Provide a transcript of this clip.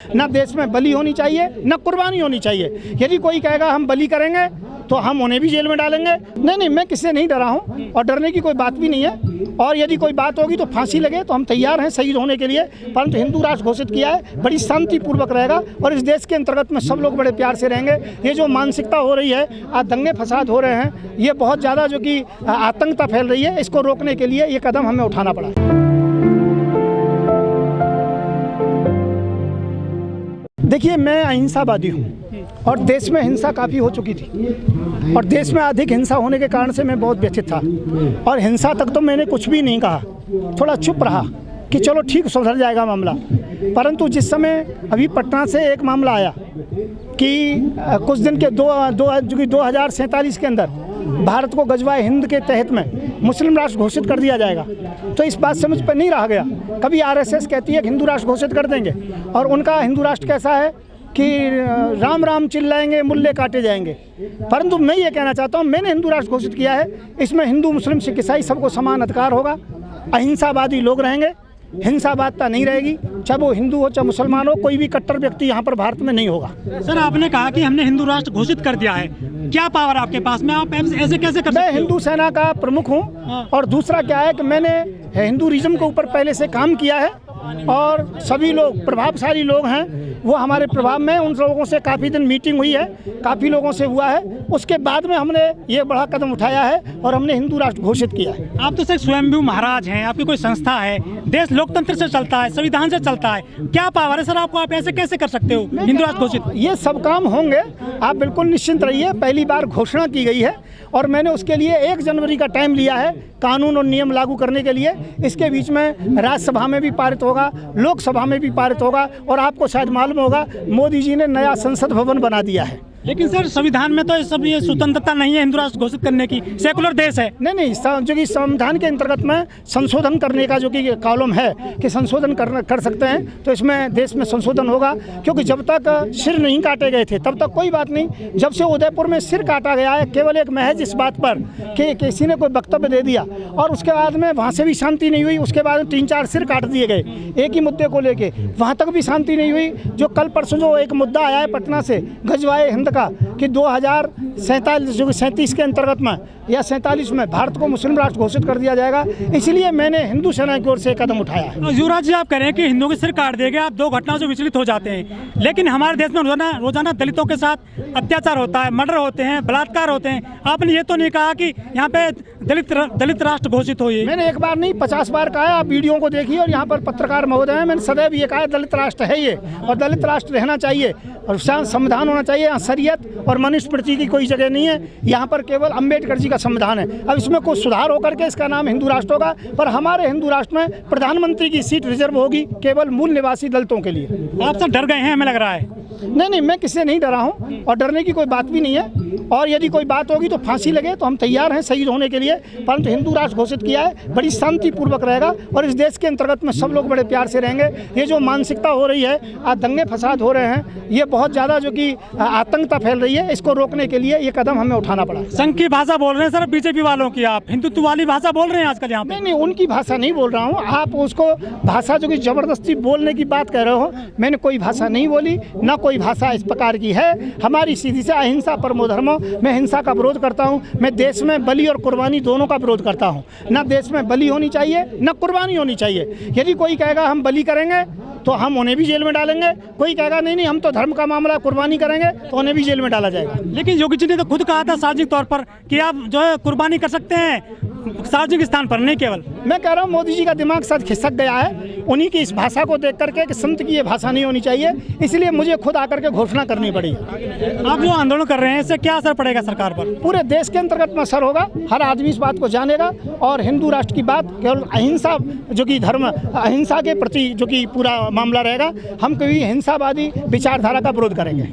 ना देश में बलि होनी चाहिए, ना कुर्बानी होनी चाहिए। यदि कोई कहेगा हम बलि करेंगे तो हम उन्हें भी जेल में डालेंगे। नहीं, मैं किससे नहीं डरा हूँ और डरने की कोई बात भी नहीं है। और यदि कोई बात होगी तो फांसी लगे तो हम तैयार हैं शहीद होने के लिए। परंतु हिंदू राष्ट्र घोषित किया है, बड़ी शांतिपूर्वक रहेगा और इस देश के अंतर्गत में सब लोग बड़े प्यार से रहेंगे। ये जो मानसिकता हो रही है, आज दंगे फसाद हो रहे हैं, ये बहुत ज़्यादा जो कि आतंकता फैल रही है, इसको रोकने के लिए ये कदम हमें उठाना पड़ा। देखिए, मैं अहिंसावादी हूँ और देश में हिंसा काफ़ी हो चुकी थी और देश में अधिक हिंसा होने के कारण से मैं बहुत व्यथित था और हिंसा तक तो मैंने कुछ भी नहीं कहा, थोड़ा चुप रहा कि चलो ठीक सुधर जाएगा मामला। परंतु जिस समय अभी पटना से एक मामला आया कि कुछ दिन के 2047 के अंदर भारत को गजवाए हिंद के तहत में मुस्लिम राष्ट्र घोषित कर दिया जाएगा, तो इस बात से मुझ पर नहीं रहा गया। कभी आरएसएस कहती है कि हिंदू राष्ट्र घोषित कर देंगे और उनका हिंदू राष्ट्र कैसा है कि राम राम चिल्लाएंगे, मुल्ले काटे जाएंगे। परंतु मैं ये कहना चाहता हूँ, मैंने हिंदू राष्ट्र घोषित किया है, इसमें हिंदू मुस्लिम सिख ईसाई सबको समान अधिकार होगा, अहिंसावादी लोग रहेंगे, हिंसावादता नहीं रहेगी, चाहे वो हिंदू हो चाहे मुसलमान हो, कोई भी कट्टर व्यक्ति यहाँ पर भारत में नहीं होगा। सर, आपने कहा कि हमने हिंदू राष्ट्र घोषित कर दिया है, क्या पावर आपके पास में, आप ऐसे कैसे कर सकते मैं हिंदू सेना का प्रमुख हूँ और दूसरा क्या है कि मैंने हिंदूइज्म के ऊपर पहले से काम किया है और सभी लोग प्रभावशाली लोग हैं वो हमारे प्रभाव में, उन लोगों से काफ़ी दिन मीटिंग हुई है, काफ़ी लोगों से हुआ है, उसके बाद में हमने ये बड़ा कदम उठाया है और हमने हिंदू राष्ट्र घोषित किया है। आप तो सर स्वयंभू महाराज हैं, आपकी कोई संस्था है, देश लोकतंत्र से चलता है, संविधान से चलता है, क्या पावर है सर आपको, आप ऐसे कैसे कर सकते हो हिंदू राष्ट्र घोषित? ये सब काम होंगे, आप बिल्कुल निश्चिंत रहिए। पहली बार घोषणा की गई है और मैंने उसके लिए 1 जनवरी का टाइम लिया है कानून और नियम लागू करने के लिए। इसके बीच में राज्यसभा में भी पारित होगा, लोकसभा में भी पारित होगा और आपको शायद मालूम होगा मोदी जी ने नया संसद भवन बना दिया है। लेकिन सर संविधान में तो ये स्वतंत्रता नहीं है हिंदू राष्ट्र घोषित करने की, सेकुलर देश है। नहीं, जो कि संविधान के अंतर्गत में संशोधन करने का जो कि कॉलम है कि संशोधन कर सकते हैं, तो इसमें देश में संशोधन होगा। क्योंकि जब तक सिर नहीं काटे गए थे तब तक कोई बात नहीं, जब से उदयपुर में सिर काटा गया है केवल एक महज इस बात पर कि किसी ने कोई वक्तव्य दे दिया और उसके बाद में वहाँ से भी शांति नहीं हुई, उसके बाद 3-4 सिर काट दिए गए एक ही मुद्दे को लेके, वहाँ तक भी शांति नहीं हुई। जो कल परसों जो एक मुद्दा आया है पटना से गजवाए हिंद का कि 2037 के अंतर्गत में या 47 में भारत को मुस्लिम राष्ट्र घोषित कर दिया जाएगा, इसलिए मैंने हिंदू सेना की ओर से कदम उठाया है। युवराज जी, आप कह रहे हैं कि हिंदुओं के सिर काट देंगे, आप 2 घटनाओं से विचलित हो जाते हैं, लेकिन हमारे देश में रोजाना दलितों के साथ अत्याचार होता है, मर्डर होते हैं, बलात्कार होते हैं। आपने ये तो नहीं कहा कि यहाँ पे दलित राष्ट्र घोषित हो। मैंने एक बार नहीं 50 बार कहा है, आप वीडियो को देखिए और यहाँ पर पत्रकार महोदय हैं, मैंने सदैव ये कहा दलित राष्ट्र है ये और दलित राष्ट्र रहना चाहिए और संविधान होना चाहिए। यहाँ शरीयत और मनुस्मृति की कोई जगह नहीं है, यहाँ पर केवल अम्बेडकर जी का संविधान है। अब इसमें कुछ सुधार होकर के इसका नाम हिंदू राष्ट्र होगा, पर हमारे हिंदू राष्ट्र में प्रधानमंत्री की सीट रिजर्व होगी केवल मूल निवासी दलितों के लिए। आप सब डर गए हैं, हमें लग रहा है। नहीं, मैं किससे नहीं डरा हूँ और डरने की कोई बात भी नहीं है। और यदि कोई बात होगी तो फांसी लगे तो हम तैयार हैं शहीद होने के लिए। परंतु हिंदू राष्ट्र घोषित किया है, बड़ी शांतिपूर्वक रहेगा और इस देश के अंतर्गत में सब लोग बड़े प्यार से रहेंगे। ये जो मानसिकता हो रही है, आज दंगे फसाद हो रहे हैं, ये बहुत ज़्यादा जो कि आतंकता फैल रही है, इसको रोकने के लिए ये कदम हमें उठाना पड़ा। संघ की भाषा बोल रहे हैं सर बीजेपी वालों की, आप हिंदुत्व वाली भाषा बोल रहे हैं आजकल यहाँ पे। नहीं, उनकी भाषा नहीं बोल रहा हूँ, आप उसको भाषा जो कि जबरदस्ती बोलने की बात कह रहे हो। मैंने कोई भाषा नहीं बोली, ना कोई भाषा इस प्रकार की है। हमारी सीधी से अहिंसा परमो धर्मो, मैं हिंसा का विरोध करता हूँ। मैं देश में बलि और कुर्बानी दोनों का विरोध करता हूँ। ना देश में बलि होनी चाहिए, ना कुर्बानी होनी चाहिए। यदि कोई कहेगा हम बलि करेंगे तो हम उन्हें भी जेल में डालेंगे, कोई कहेगा नहीं हम तो धर्म का मामला कुर्बानी करेंगे तो उन्हें भी जेल में डाला जाएगा। लेकिन योगी जी ने तो खुद कहा था सार्वजनिक तौर पर कि आप जो है कुर्बानी कर सकते हैं सार्वजनिक स्थान पर, नहीं केवल। मैं कह रहा हूँ मोदी जी का दिमाग साथ खिसक गया है उन्हीं की इस भाषा को देख करके कि संत की ये भाषा नहीं होनी चाहिए, इसलिए मुझे खुद आकर के घोषणा करनी पड़ी। आप जो आंदोलन कर रहे हैं इससे क्या असर पड़ेगा सरकार पर? पूरे देश के अंतर्गत में असर होगा, हर आदमी इस बात को जानेगा और हिंदू राष्ट्र की बात केवल अहिंसा जो कि धर्म अहिंसा के प्रति जो कि पूरा मामला रहेगा। हम कभी हिंसावादी विचारधारा का विरोध करेंगे।